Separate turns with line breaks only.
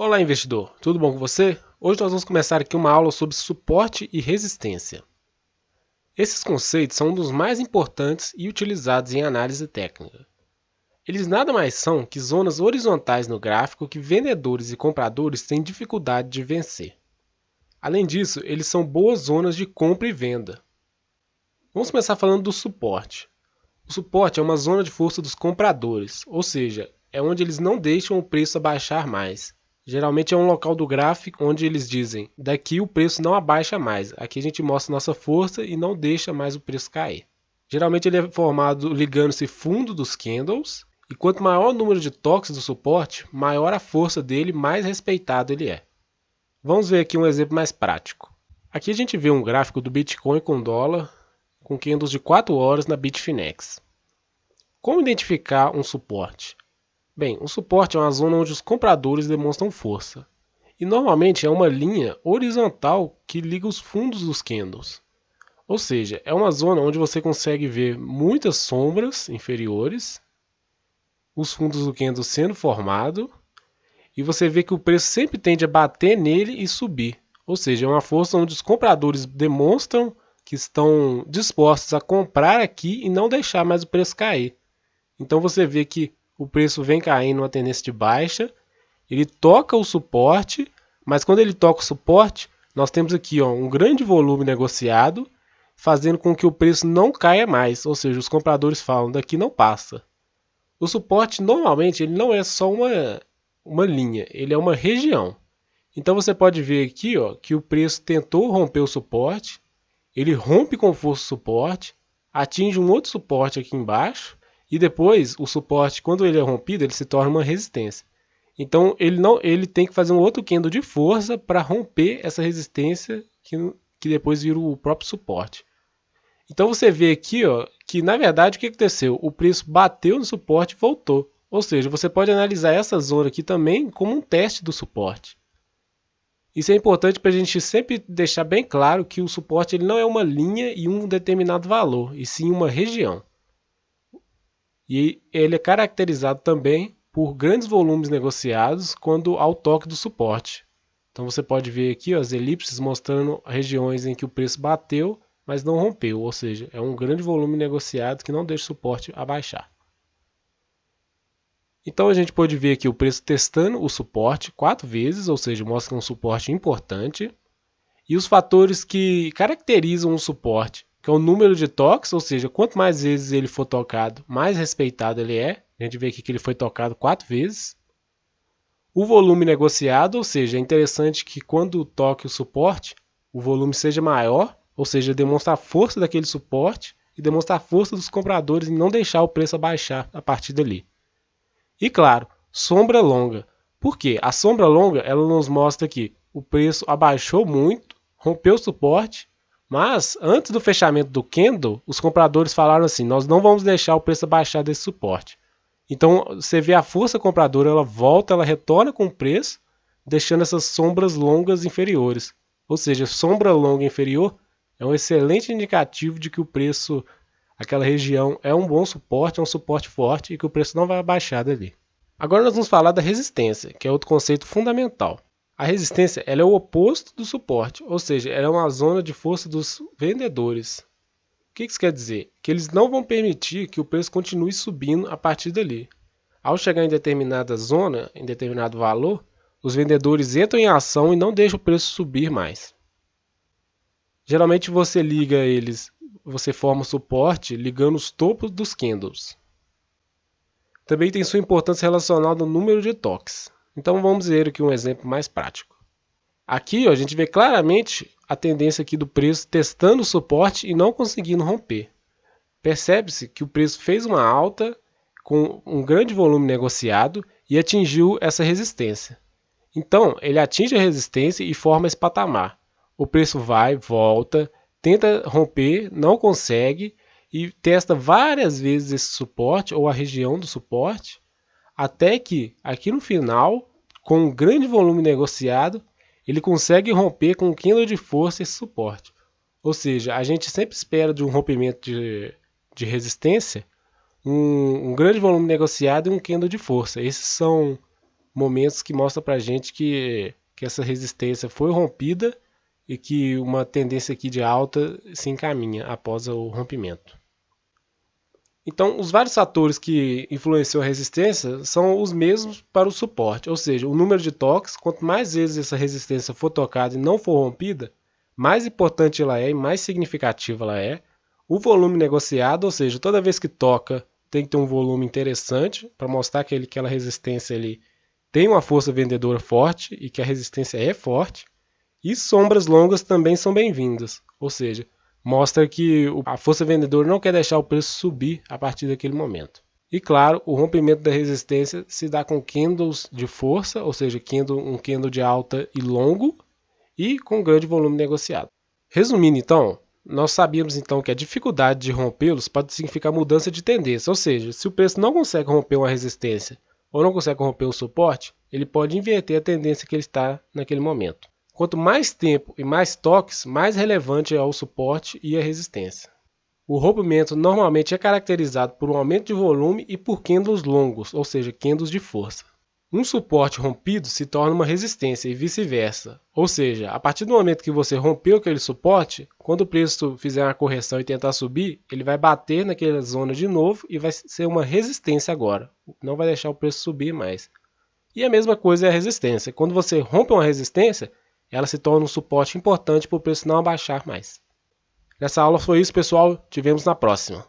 Olá, investidor! Tudo bom com você? Hoje nós vamos começar aqui uma aula sobre suporte e resistência. Esses conceitos são um dos mais importantes e utilizados em análise técnica. Eles nada mais são que zonas horizontais no gráfico que vendedores e compradores têm dificuldade de vencer. Além disso, eles são boas zonas de compra e venda. Vamos começar falando do suporte. O suporte é uma zona de força dos compradores, ou seja, é onde eles não deixam o preço abaixar mais. Geralmente é um local do gráfico onde eles dizem, daqui o preço não abaixa mais, aqui a gente mostra nossa força e não deixa mais o preço cair. Geralmente ele é formado ligando-se fundo dos candles, e quanto maior o número de toques do suporte, maior a força dele, mais respeitado ele é. Vamos ver aqui um exemplo mais prático. Aqui a gente vê um gráfico do Bitcoin com dólar, com candles de 4 horas na Bitfinex. Como identificar um suporte? Bem, um suporte é uma zona onde os compradores demonstram força. E normalmente é uma linha horizontal que liga os fundos dos candles. Ou seja, é uma zona onde você consegue ver muitas sombras inferiores, os fundos do candle sendo formado, e você vê que o preço sempre tende a bater nele e subir. Ou seja, é uma força onde os compradores demonstram que estão dispostos a comprar aqui e não deixar mais o preço cair. Então você vê que o preço vem caindo numa tendência de baixa, ele toca o suporte, mas quando ele toca o suporte, nós temos aqui um grande volume negociado, fazendo com que o preço não caia mais, ou seja, os compradores falam, daqui não passa. O suporte normalmente ele não é só uma linha, ele é uma região. Então você pode ver aqui que o preço tentou romper o suporte, ele rompe com força o suporte, atinge um outro suporte aqui embaixo, e depois o suporte, quando ele é rompido, ele se torna uma resistência. Então ele tem que fazer um outro candle de força para romper essa resistência que depois vira o próprio suporte. Então você vê aqui que na verdade o que aconteceu? O preço bateu no suporte e voltou. Ou seja, você pode analisar essa zona aqui também como um teste do suporte. Isso é importante para a gente sempre deixar bem claro que o suporte ele não é uma linha e um determinado valor, e sim uma região. E ele é caracterizado também por grandes volumes negociados quando há o toque do suporte. Então você pode ver aqui as elipses mostrando regiões em que o preço bateu, mas não rompeu, ou seja, é um grande volume negociado que não deixa o suporte abaixar. Então a gente pode ver aqui o preço testando o suporte 4 vezes, ou seja, mostra um suporte importante. E os fatores que caracterizam o suporte, que é o número de toques, ou seja, quanto mais vezes ele for tocado, mais respeitado ele é. A gente vê aqui que ele foi tocado 4 vezes. O volume negociado, ou seja, é interessante que quando toque o suporte, o volume seja maior, ou seja, demonstra a força daquele suporte e demonstra a força dos compradores em não deixar o preço abaixar a partir dali. E claro, sombra longa. Por quê? A sombra longa ela nos mostra que o preço abaixou muito, rompeu o suporte, mas antes do fechamento do candle, os compradores falaram assim, nós não vamos deixar o preço abaixar desse suporte. Então você vê a força compradora, ela volta, ela retorna com o preço, deixando essas sombras longas inferiores. Ou seja, sombra longa inferior é um excelente indicativo de que o preço, aquela região é um bom suporte, é um suporte forte e que o preço não vai abaixar dali. Agora nós vamos falar da resistência, que é outro conceito fundamental. A resistência ela é o oposto do suporte, ou seja, ela é uma zona de força dos vendedores. O que isso quer dizer? Que eles não vão permitir que o preço continue subindo a partir dali. Ao chegar em determinada zona, em determinado valor, os vendedores entram em ação e não deixam o preço subir mais. Geralmente você liga eles, você forma o suporte ligando os topos dos candles. Também tem sua importância relacionada ao número de toques. Então vamos ver aqui um exemplo mais prático. Aqui a gente vê claramente a tendência aqui do preço testando o suporte e não conseguindo romper. Percebe-se que o preço fez uma alta com um grande volume negociado e atingiu essa resistência. Então ele atinge a resistência e forma esse patamar. O preço vai, volta, tenta romper, não consegue e testa várias vezes esse suporte ou a região do suporte, até que aqui no final, com um grande volume negociado, ele consegue romper com um candle de força esse suporte. Ou seja, a gente sempre espera de um rompimento de resistência um grande volume negociado e um candle de força. Esses são momentos que mostram para a gente que essa resistência foi rompida e que uma tendência aqui de alta se encaminha após o rompimento. Então, os vários fatores que influenciam a resistência são os mesmos para o suporte, ou seja, o número de toques. Quanto mais vezes essa resistência for tocada e não for rompida, mais importante ela é e mais significativa ela é. O volume negociado, ou seja, toda vez que toca tem que ter um volume interessante para mostrar que aquela resistência ali tem uma força vendedora forte e que a resistência é forte. E sombras longas também são bem-vindas, ou seja, mostra que a força vendedora não quer deixar o preço subir a partir daquele momento. E claro, o rompimento da resistência se dá com candles de força, ou seja, um candle de alta e longo, e com grande volume negociado. Resumindo então, nós sabíamos então que a dificuldade de rompê-los pode significar mudança de tendência, ou seja, se o preço não consegue romper uma resistência ou não consegue romper um suporte, ele pode inverter a tendência que ele está naquele momento. Quanto mais tempo e mais toques, mais relevante é o suporte e a resistência. O rompimento normalmente é caracterizado por um aumento de volume e por candles longos, ou seja, candles de força. Um suporte rompido se torna uma resistência e vice-versa, ou seja, a partir do momento que você rompeu aquele suporte, quando o preço fizer uma correção e tentar subir, ele vai bater naquela zona de novo e vai ser uma resistência agora, não vai deixar o preço subir mais. E a mesma coisa é a resistência, quando você rompe uma resistência, ela se torna um suporte importante para o preço não abaixar mais. Nessa aula foi isso, pessoal. Te vemos na próxima.